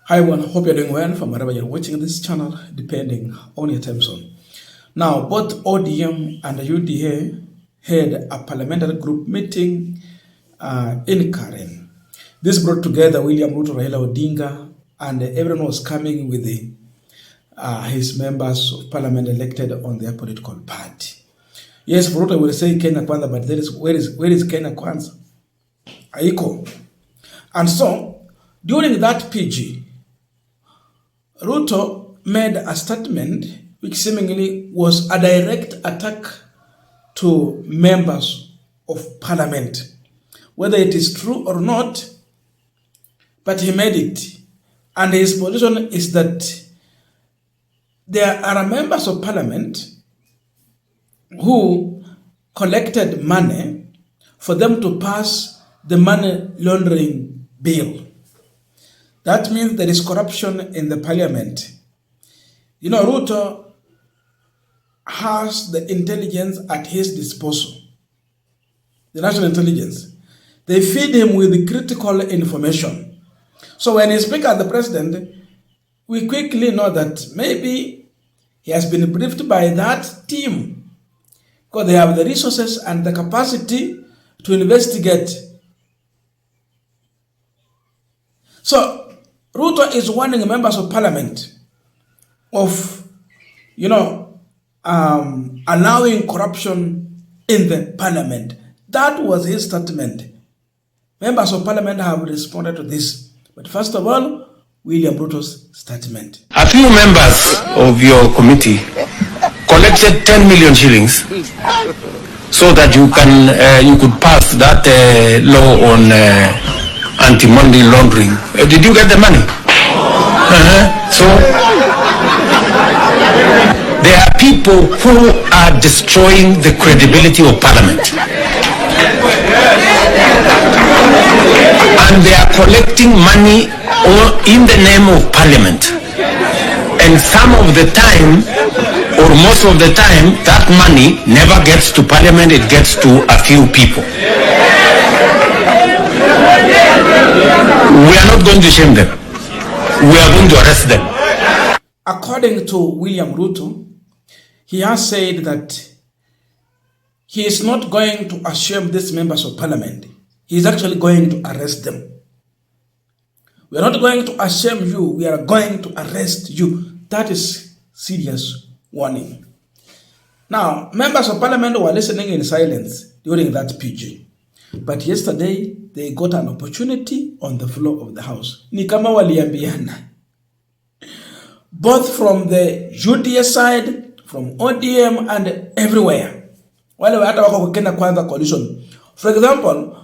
Hi everyone, hope you're doing well from wherever you're watching this channel, depending on your time zone. Now, both ODM and the UDA had a parliamentary group meeting in Karen. This brought together William Ruto, Raila Odinga, and everyone was coming with his members of parliament elected on their political party. Yes, Ruto will say Kenya Kwanza, but where is Kenya Kwanza? Aiko. And so, during that PG, Ruto made a statement which seemingly was a direct attack to members of parliament. Whether it is true or not, but he made it. And his position is that there are members of parliament who collected money for them to pass the money laundering bill. That means there is corruption in the parliament. You know, Ruto has the intelligence at his disposal, the national intelligence. They feed him with critical information. So when he speaks as the president, we quickly know that maybe he has been briefed by that team because they have the resources and the capacity to investigate. So Ruto is warning members of parliament of, allowing corruption in the parliament. That was his statement. Members of parliament have responded to this. But first of all, William Ruto's statement. A few members of your committee collected 10 million shillings so that you could pass that law on anti-money laundering. Did you get the money? So there are people who are destroying the credibility of parliament, and they are collecting money in the name of parliament. And some of the time, or most of the time, that money never gets to parliament, it gets to a few people. We are not going to shame them. We are going to arrest them. According to William Ruto, he has said that he is not going to shame these members of parliament. He is actually going to arrest them. We are not going to shame you. We are going to arrest you. That is serious warning. Now, members of parliament were listening in silence during that PG. But yesterday, they got an opportunity on the floor of the house. Ni kama waliambiana. Both from the UDA side, from ODM, and everywhere. Wale hata wako kwa Kenya Kwanza coalition. For example,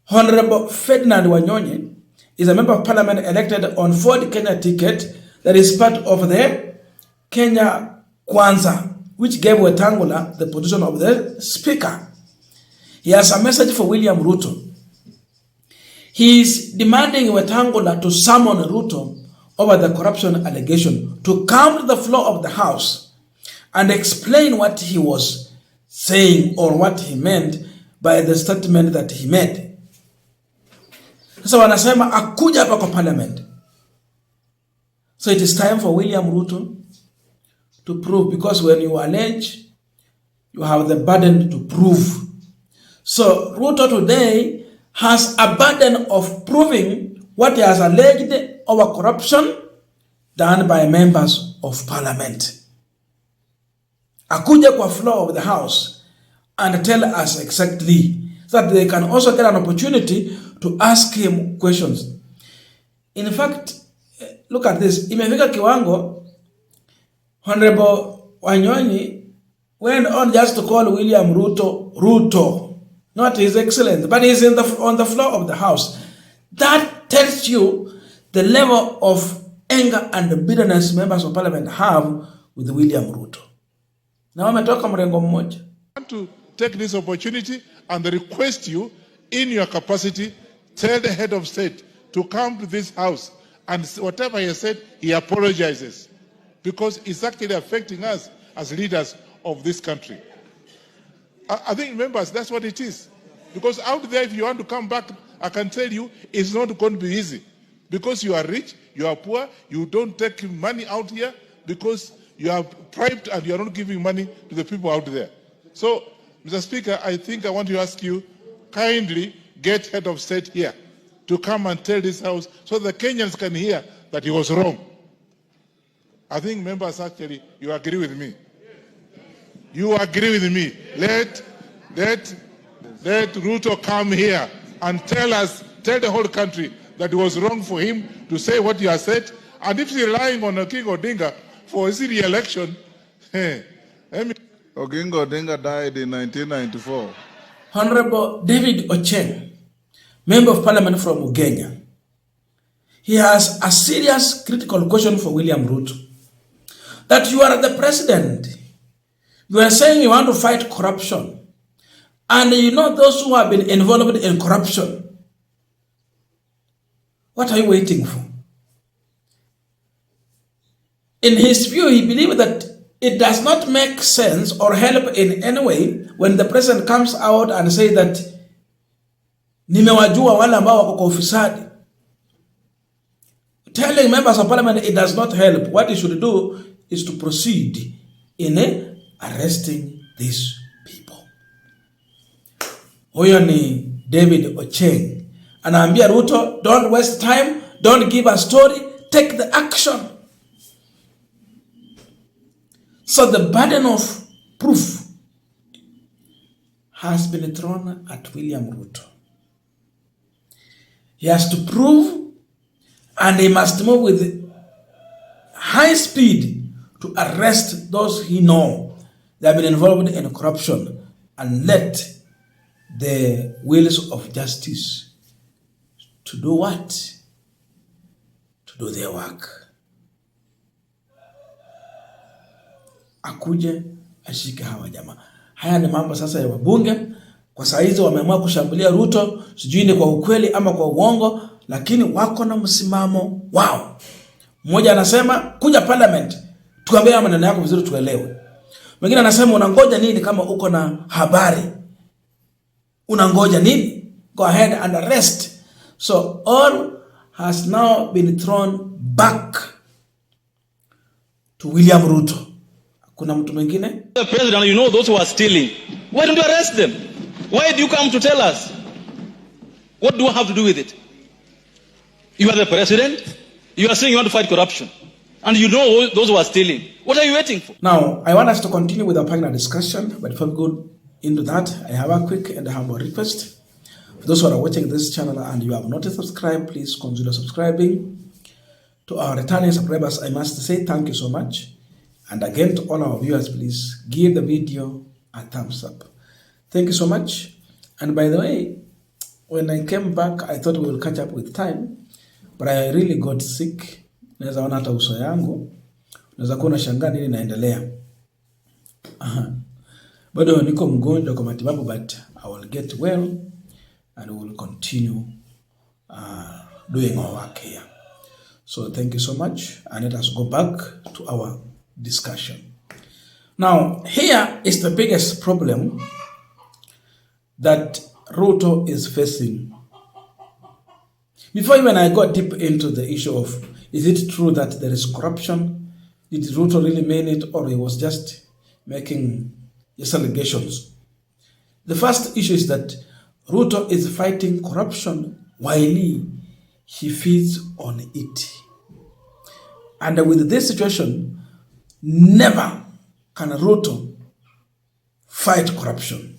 Honorable Ferdinand Wanyonyi is a member of parliament elected on Ford Kenya ticket that is part of the Kenya Kwanza, which gave Wetangula the position of the speaker. He has a message for William Ruto. He is demanding Wetangula to summon Ruto over the corruption allegation to come to the floor of the house and explain what he was saying or what he meant by the statement that he made. So wanasema akuja hapa kwa parliament. So it is time for William Ruto to prove, because when you allege, you have the burden to prove. So Ruto today has a burden of proving what he has alleged over corruption done by members of parliament. Akuje kwa floor of the house and tell us exactly, so that they can also get an opportunity to ask him questions. In fact, look at this. Imefika kiwango, Honorable Wanyonyi went on just to call William Ruto, Ruto. Not His Excellency, but he's on the floor of the house. That tells you the level of anger and bitterness members of parliament have with William Ruto. Now I'm talking mrengo mmoja. I want to take this opportunity and request you, in your capacity, tell the head of state to come to this house, and whatever he said, he apologizes, because it's actually affecting us as leaders of this country. I think, members, that's what it is. Because out there, if you want to come back, I can tell you, it's not going to be easy. Because you are rich, you are poor, you don't take money out here because you are bribed and you are not giving money to the people out there. So, Mr. Speaker, I think I want to ask you, kindly get head of state here to come and tell this House so the Kenyans can hear that he was wrong. I think members actually, you agree with me. You agree with me. Let RUTO come here and tell the whole country that it was wrong for him to say what he has said. And if he's relying on King Odinga for his re-election, Oginga Odinga died in 1994. Honorable David Ocheng, Member of Parliament from Ugenya, he has a serious critical question for William Ruto. That you are the president, you are saying you want to fight corruption, and you know those who have been involved in corruption. What are you waiting for? In his view, he believes that it does not make sense or help in any way when the president comes out and says that nimewajua wale ambao wako kwa ufisadi. Telling members of parliament it does not help. What he should do is to proceed in arresting these people. Huyo ni David Ocheng. Anaambia Ruto, don't waste time, don't give a story, take the action. So the burden of proof has been thrown at William Ruto. He has to prove, and he must move with high speed to arrest those he knows that have been involved in corruption and let the wheels of justice to do what? To do their work. Akuje ashike hawa jamaa. Haya ni mambo sasa ya wabunge. Kwa saa hizo wameamua kushambulia Ruto, sijui ni kwa ukweli ama kwa uongo, lakini wako na msimamo wao. Mmoja anasema kuja parliament, tuambie maneno yako vizuri tuelewe. Mwingine anasema unangoja nini kama uko na habari? Unangoja nini? Go ahead and arrest. So all has now been thrown back to William Ruto. Kuna mtu mwingine? The president, you know those who are stealing. Why don't you arrest them? Why do you come to tell us? What do I have to do with it? You are the president. You are saying you want to fight corruption. And you know those who are stealing. What are you waiting for? Now, I want us to continue with our panel discussion. But before we go into that, I have a quick and humble request. For those who are watching this channel and you have not subscribed, please consider subscribing. To our returning subscribers, I must say thank you so much. And again, to all our viewers, please give the video a thumbs up. Thank you so much. And by the way, when I came back, I thought we will catch up with time, but I really got sick. Naweza ona hata uso yangu. Naweza kuona shangaa nini naendelea. Bado niko mgonjwa kwa matibabu, but I will get well and we will continue doing our work here. So thank you so much, and let us go back to our discussion. Now, here is the biggest problem that Ruto is facing. Before even I got deep into the issue of, is it true that there is corruption? Did Ruto really mean it, or he was just making just allegations? The first issue is that Ruto is fighting corruption while he feeds on it. And with this situation, never can Ruto fight corruption.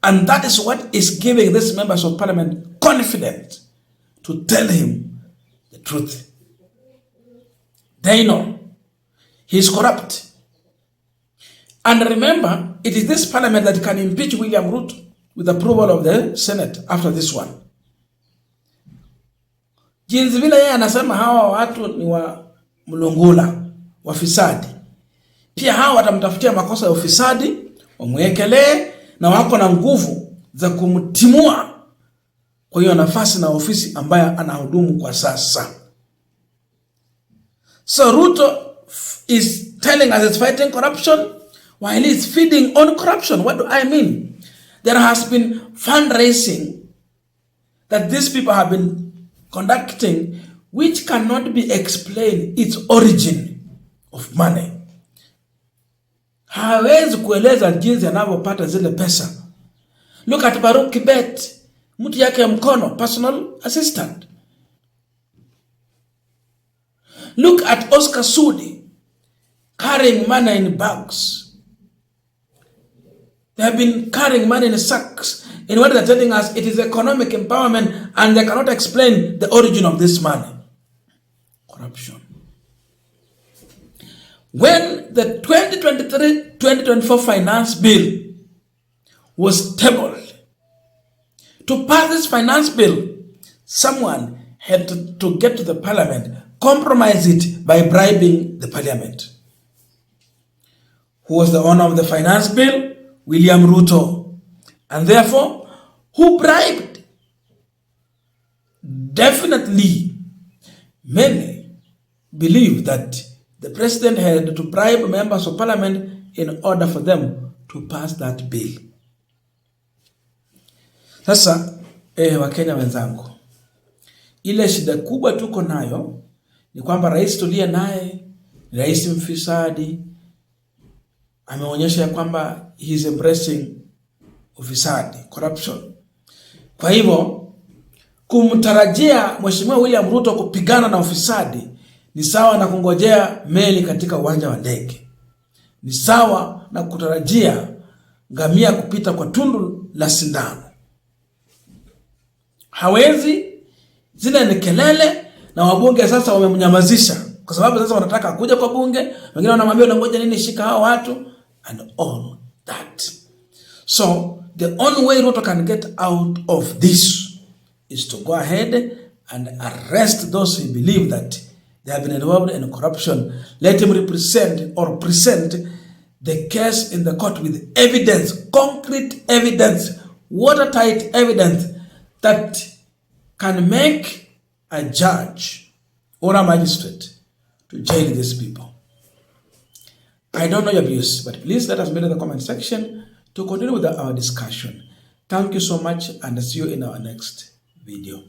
And that is what is giving these members of parliament confidence to tell him the truth. They know he is corrupt. And remember, it is this parliament that can impeach William Ruto with approval of the Senate after this one. Jinsi vile yeye anasema hawa watu ni wa mlungula, wafisadi. Pia hawa watamtafutia makosa ya ufisadi, wamwekelee, na wako na nguvu za kumtimua kwa hiyo nafasi na ofisi ambayo anahudumu kwa sasa. So Ruto is telling us he's fighting corruption while he's feeding on corruption. What do I mean? There has been fundraising that these people have been conducting which cannot be explained its origin of money. Hawezi kueleza jinsi anavyopata zile pesa. Look at Baruch Kibet, mtu yake mkono, personal assistant. Look at Oscar Sudi, carrying money in bags. They have been carrying money in sacks. In what they're telling us, it is economic empowerment, and they cannot explain the origin of this money. Corruption. When the 2023-2024 finance bill was tabled, to pass this finance bill, someone had to get to the parliament, compromise it by bribing the parliament. Who was the owner of the finance bill? William RUTO. And therefore, who bribed? Definitely, many believe that the president had to bribe members of parliament in order for them to pass that bill. Sasa, Wakenya wenzangu, ile shida kubwa tuko nayo ni kwamba rais tuliye naye, rais mfisadi, ameonyesha ya kwamba he is embracing ufisadi, corruption. Kwa hivyo, kumtarajia Mheshimiwa William Ruto kupigana na ufisadi ni sawa na kungojea meli katika uwanja wa ndege. Ni sawa na kutarajia ngamia kupita kwa tundu la sindano. Hawezi, zile ni kelele, na wabunge sasa wamemnyamazisha kwa sababu sasa wanataka kuja kwa bunge, wengine wanamwambia unangoja nini, shika hao watu and all that. So the only way Ruto can get out of this is to go ahead and arrest those who believe that they have been involved in corruption. Let him represent or present the case in the court with evidence, concrete evidence, watertight evidence that can make a judge or a magistrate to jail these people. I don't know your views, but please let us know in the comment section to continue with our discussion. Thank you so much, and see you in our next video.